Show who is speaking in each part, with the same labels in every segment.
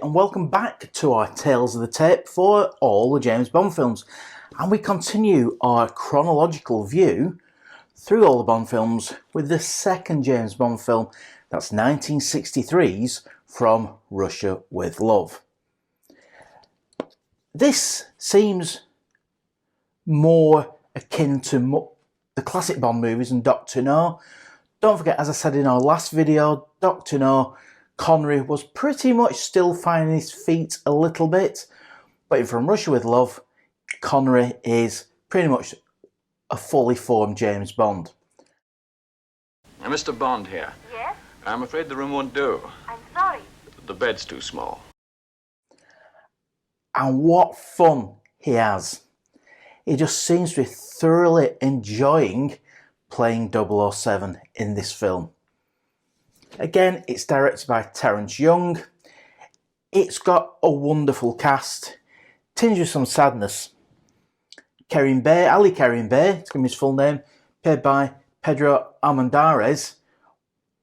Speaker 1: And welcome back to our Tales of the Tape for all the James Bond films. And we continue our chronological view through all the Bond films with the second James Bond film, that's 1963's From Russia with Love. This seems more akin to the classic Bond movies and Dr. No. Don't forget, as I said in our last video, Dr. No, Connery was pretty much still finding his feet a little bit, but in From Russia with Love, Connery is pretty much a fully formed James Bond.
Speaker 2: Now, Mr. Bond here.
Speaker 3: Yes?
Speaker 2: I'm afraid the room won't do.
Speaker 3: I'm sorry.
Speaker 2: The bed's too small.
Speaker 1: And what fun he has. He just seems to be thoroughly enjoying playing 007 in this film. Again, it's directed by Terence Young. It's got a wonderful cast, tinged with some sadness. Ali Kerim Bey, to give him his full name, played by Pedro Armendariz,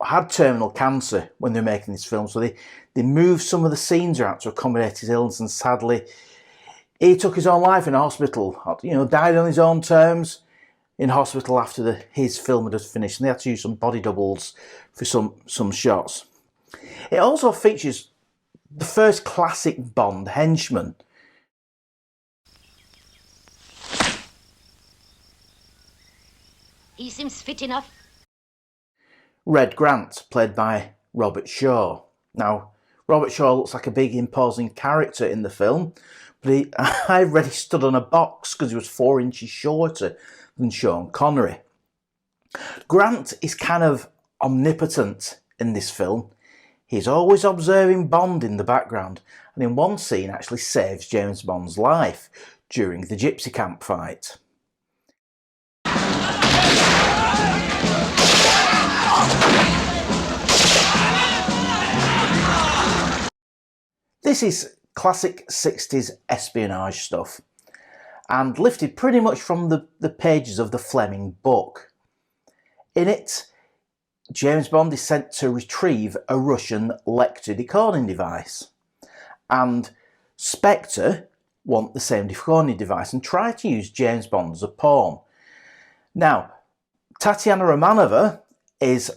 Speaker 1: had terminal cancer when they were making this film, so they moved some of the scenes around to accommodate his illness, and sadly, he took his own life in hospital. Died on his own terms in hospital after his film had finished, and they had to use some body doubles for some shots. It also features the first classic Bond henchman.
Speaker 3: He seems fit enough.
Speaker 1: Red Grant, played by Robert Shaw. Now, Robert Shaw looks like a big imposing character in the film, but I read he stood on a box because he was 4 inches shorter than Sean Connery. Grant is kind of omnipotent in this film. He's always observing Bond in the background, and in one scene actually saves James Bond's life during the Gypsy Camp fight. This is classic 60s espionage stuff, and lifted pretty much from the pages of the Fleming book. In it, James Bond is sent to retrieve a Russian Lecter decoding device, and Spectre want the same decoding device and try to use James Bond as a pawn. Now, Tatiana Romanova is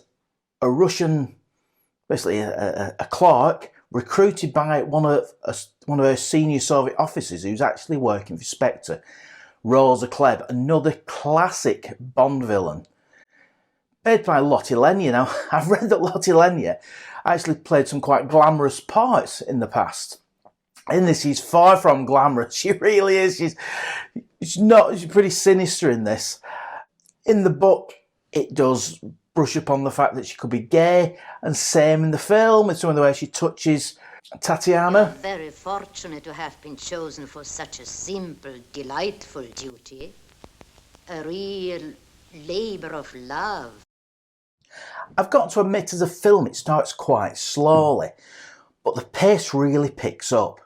Speaker 1: a Russian, basically a clerk, recruited by one of her senior Soviet officers who's actually working for Spectre, Rosa Klebb, another classic Bond villain. Played by Lotte Lenya. Now, I've read that Lotte Lenya actually played some quite glamorous parts in the past. In this, she's far from glamorous. She really is. She's pretty sinister in this. In the book, it does brush upon the fact that she could be gay, and same in the film. It's some of the way she touches Tatiana.
Speaker 3: Very fortunate to have been chosen for such a simple, delightful duty. A real labor of love.
Speaker 1: I've got to admit, as a film, it starts quite slowly, but the pace really picks up.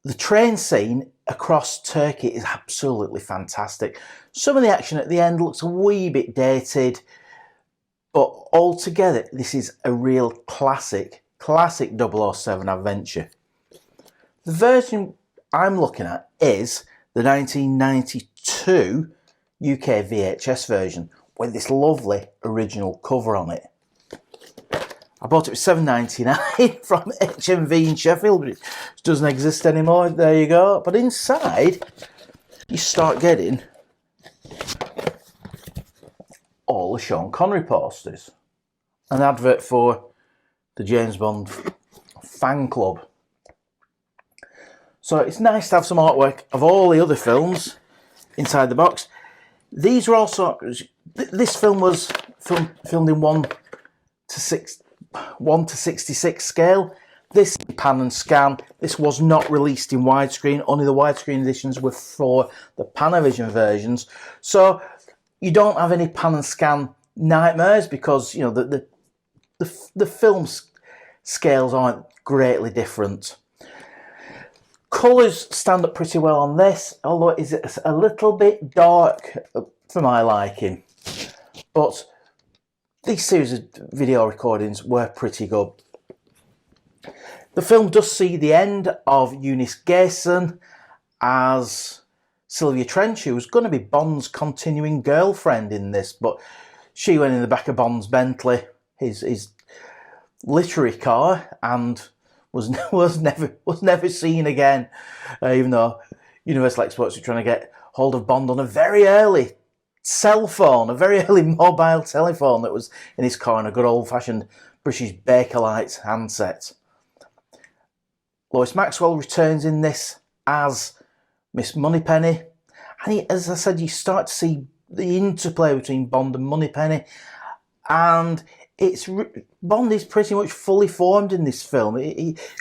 Speaker 1: The train scene across Turkey is absolutely fantastic. Some of the action at the end looks a wee bit dated, but altogether, this is a real classic 007 adventure. The version I'm looking at is the 1992 UK VHS version with this lovely original cover on it. I bought it for $7.99 from HMV in Sheffield, but it doesn't exist anymore. There you go. But inside, you start getting all the Sean Connery posters. An advert for the James Bond fan club. So it's nice to have some artwork of all the other films inside the box. These are also, this film was filmed in 1 to 66 scale. This pan and scan. This was not released in widescreen. Only the widescreen editions were for the Panavision versions. So you don't have any pan and scan nightmares because the film scales aren't greatly different. Colours stand up pretty well on this, although it is a little bit dark for my liking. But these series of video recordings were pretty good. The film does see the end of Eunice Gayson as Sylvia Trench, who was going to be Bond's continuing girlfriend in this, but she went in the back of Bond's Bentley, his literary car, and was never seen again. Even though Universal Exports were trying to get hold of Bond on a very early cell phone, a very early mobile telephone that was in his car, and a good old-fashioned British Bakelite handset. Lois Maxwell returns in this as Miss Moneypenny, and as I said, you start to see the interplay between Bond and Moneypenny, and Bond is pretty much fully formed in this film.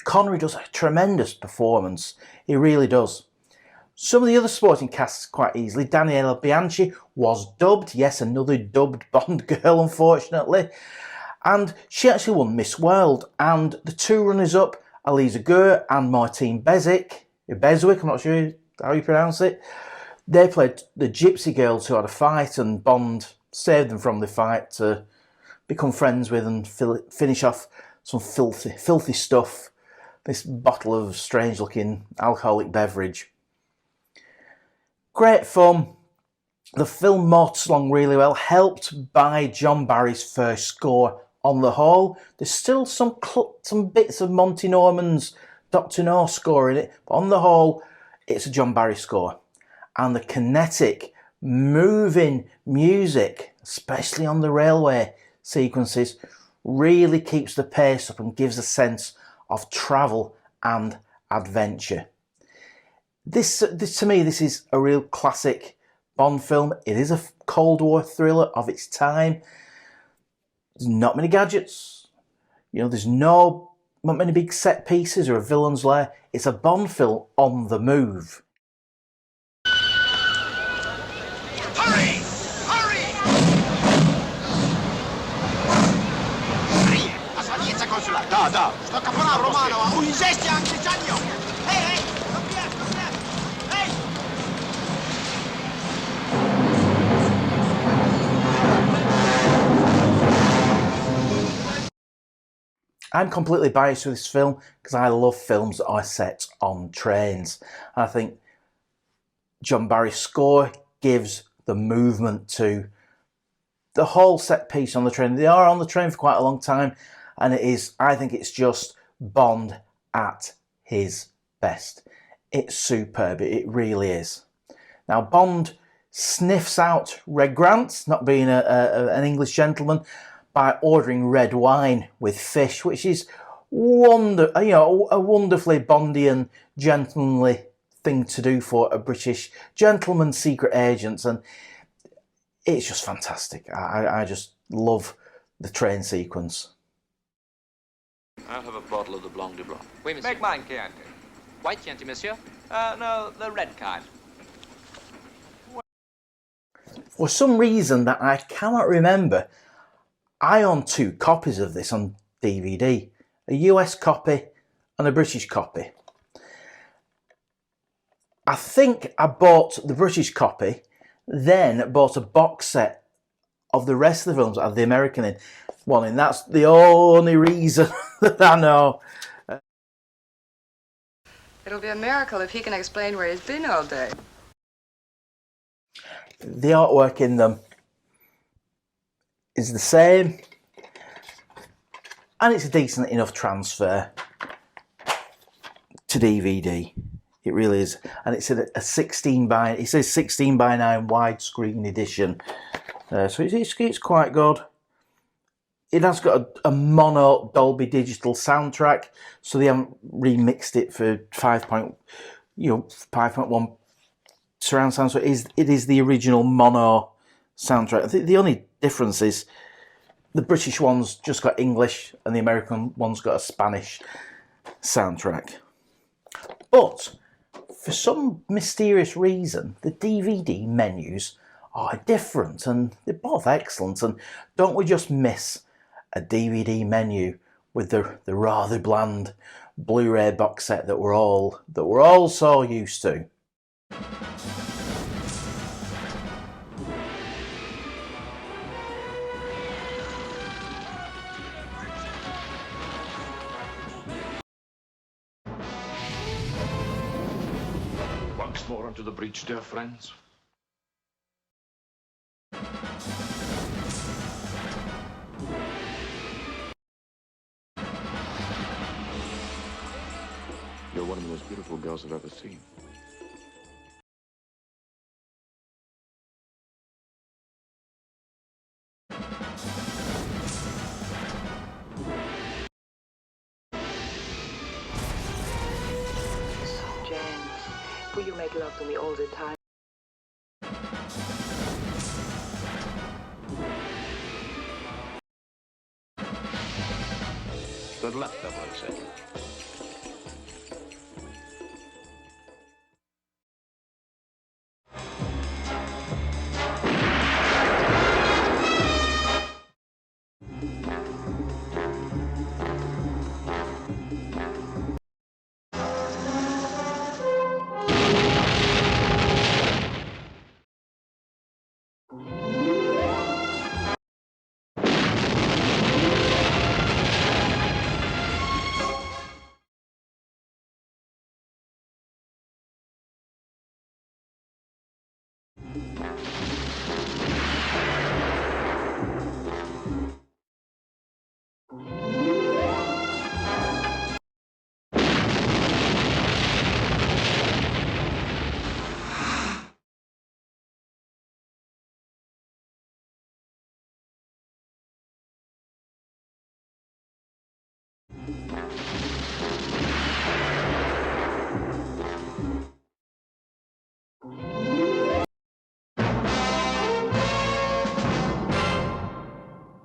Speaker 1: Connery does a tremendous performance, he really does. Some of the other supporting casts quite easily. Daniela Bianchi was dubbed, yes, another dubbed Bond girl, unfortunately, and she actually won Miss World, and the two runners-up, Aliza Gur and Martine Beswick, I'm not sure how you pronounce it, they played the gypsy girls who had a fight, and Bond saved them from the fight to become friends with and finish off some filthy stuff, this bottle of strange-looking alcoholic beverage. Great fun. The film motored along really well, helped by John Barry's first score. On the whole, there's still some bits of Monty Norman's Dr. No score in it, but on the whole, it's a John Barry score. And the kinetic, moving music, especially on the railway sequences, really keeps the pace up and gives a sense of travel and adventure. This to me, this is a real classic Bond film. It is a Cold War thriller of its time. There's not many gadgets. There's not many big set pieces or a villain's lair. It's a Bond film on the move.
Speaker 4: Hurry! Hurry! La salienza consolare. Da. Sto caporale romano, un gesti anche Gianni. Ehi, non riesco. Ehi!
Speaker 1: I'm completely biased with this film because I love films that are set on trains. And I think John Barry's score gives the movement to the whole set piece on the train. They are on the train for quite a long time, and I think it's just Bond at his best. It's superb, it really is. Now, Bond sniffs out Red Grant, not being an English gentleman, by ordering red wine with fish, which is a wonderfully Bondian, gentlemanly thing to do for a British gentleman secret agent, and it's just fantastic. I just love the train sequence.
Speaker 2: I'll have a bottle of the Blanc de Blanc.
Speaker 5: Oui, monsieur.
Speaker 6: Make mine Chianti.
Speaker 5: White Chianti, monsieur?
Speaker 6: No, the red kind.
Speaker 1: For some reason that I cannot remember, I own two copies of this on DVD, a US copy and a British copy. I think I bought the British copy, then bought a box set of the rest of the films that have the American one in. That's the only reason that I know.
Speaker 7: It'll be a miracle if he can explain where he's been all day.
Speaker 1: The artwork in them is the same, and it's a decent enough transfer to DVD. It really is, and it's a 16 by. It says 16 by 9 widescreen edition, so it's quite good. It has got a mono Dolby Digital soundtrack, so they haven't remixed it for 5.1 surround sound. So it is the original mono soundtrack. The only difference is the British one's just got English and the American one's got a Spanish soundtrack. But for some mysterious reason, the DVD menus are different, and they're both excellent. And don't we just miss a DVD menu with the rather bland Blu-ray box set that we're all so used to?
Speaker 2: More onto the breach, dear friends. You're one of the most beautiful girls I've ever seen.
Speaker 7: James, will you make love to me all the time?
Speaker 2: Good luck, 007.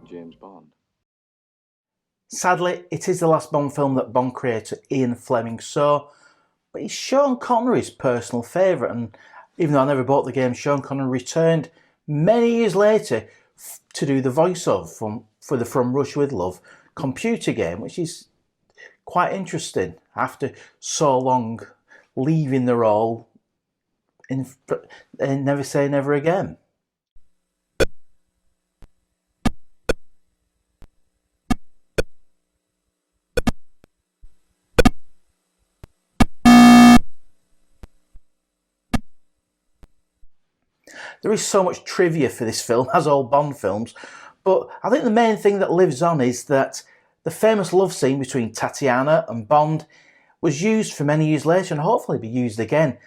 Speaker 2: James Bond.
Speaker 1: Sadly, it is the last Bond film that Bond creator Ian Fleming saw, but he's Sean Connery's personal favourite, and even though I never bought the game, Sean Connery returned many years later to do the voiceover for the From Russia With Love computer game, which is quite interesting after so long leaving the role in Never Say Never Again. There is so much trivia for this film, as all Bond films, but I think the main thing that lives on is that the famous love scene between Tatiana and Bond was used for many years later and hopefully be used again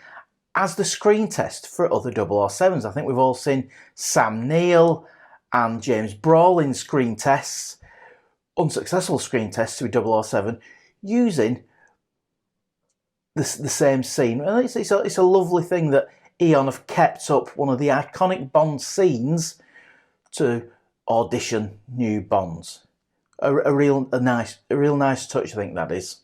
Speaker 1: as the screen test for other 007s. I think we've all seen Sam Neill and James Brolin screen tests, unsuccessful screen tests with 007, using the same scene. And it's a lovely thing that Eon have kept up one of the iconic Bond scenes to audition new Bonds. A real nice touch, I think that is.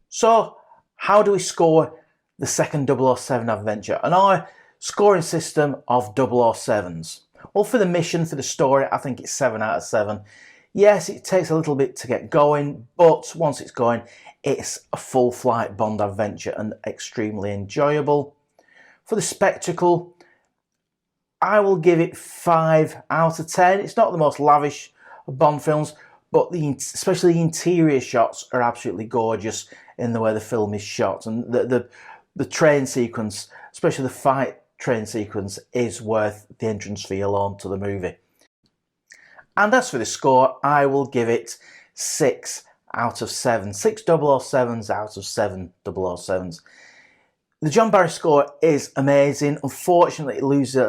Speaker 1: So, how do we score the second 007 adventure? And our scoring system of 007s. Well, for the mission, for the story, I think it's 7 out of 7. Yes, it takes a little bit to get going, but once it's going, it's a full flight Bond adventure and extremely enjoyable. For the spectacle, I will give it 5 out of 10. It's not the most lavish of Bond films, but especially the interior shots are absolutely gorgeous in the way the film is shot. And the train sequence, especially the fight train sequence, is worth the entrance fee alone to the movie. And as for the score, I will give it 6 out of 7. 6 007s out of 7 007s. The John Barry score is amazing. Unfortunately, it loses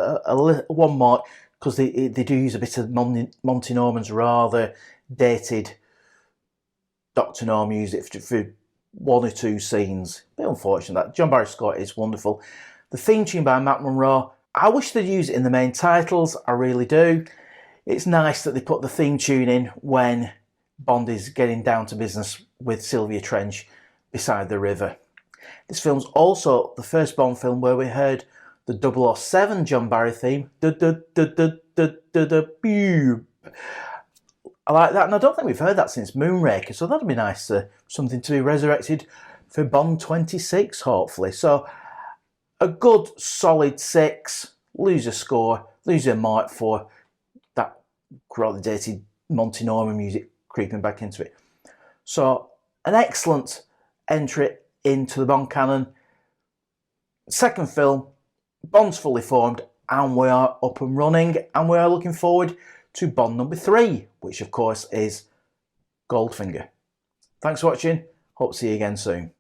Speaker 1: one mark because they do use a bit of Monty Norman's rather dated Dr. No music for 1 or 2 scenes. A bit unfortunate that. John Barry score is wonderful. The theme tune by Matt Monro, I wish they'd use it in the main titles, I really do. It's nice that they put the theme tune in when Bond is getting down to business with Sylvia Trench beside the river. This film's also the first Bond film where we heard the 007 John Barry theme. I like that, and I don't think we've heard that since Moonraker, so that'd be nice, something to be resurrected for Bond 26, hopefully. So, a good solid 6, lose a score, lose a mark for that rather dated Monty Norman music creeping back into it. So, an excellent entry into the Bond canon. second film, Bond's fully formed, and we are up and running, and we are looking forward to Bond number 3, which of course is Goldfinger. Thanks for watching. Hope to see you again soon.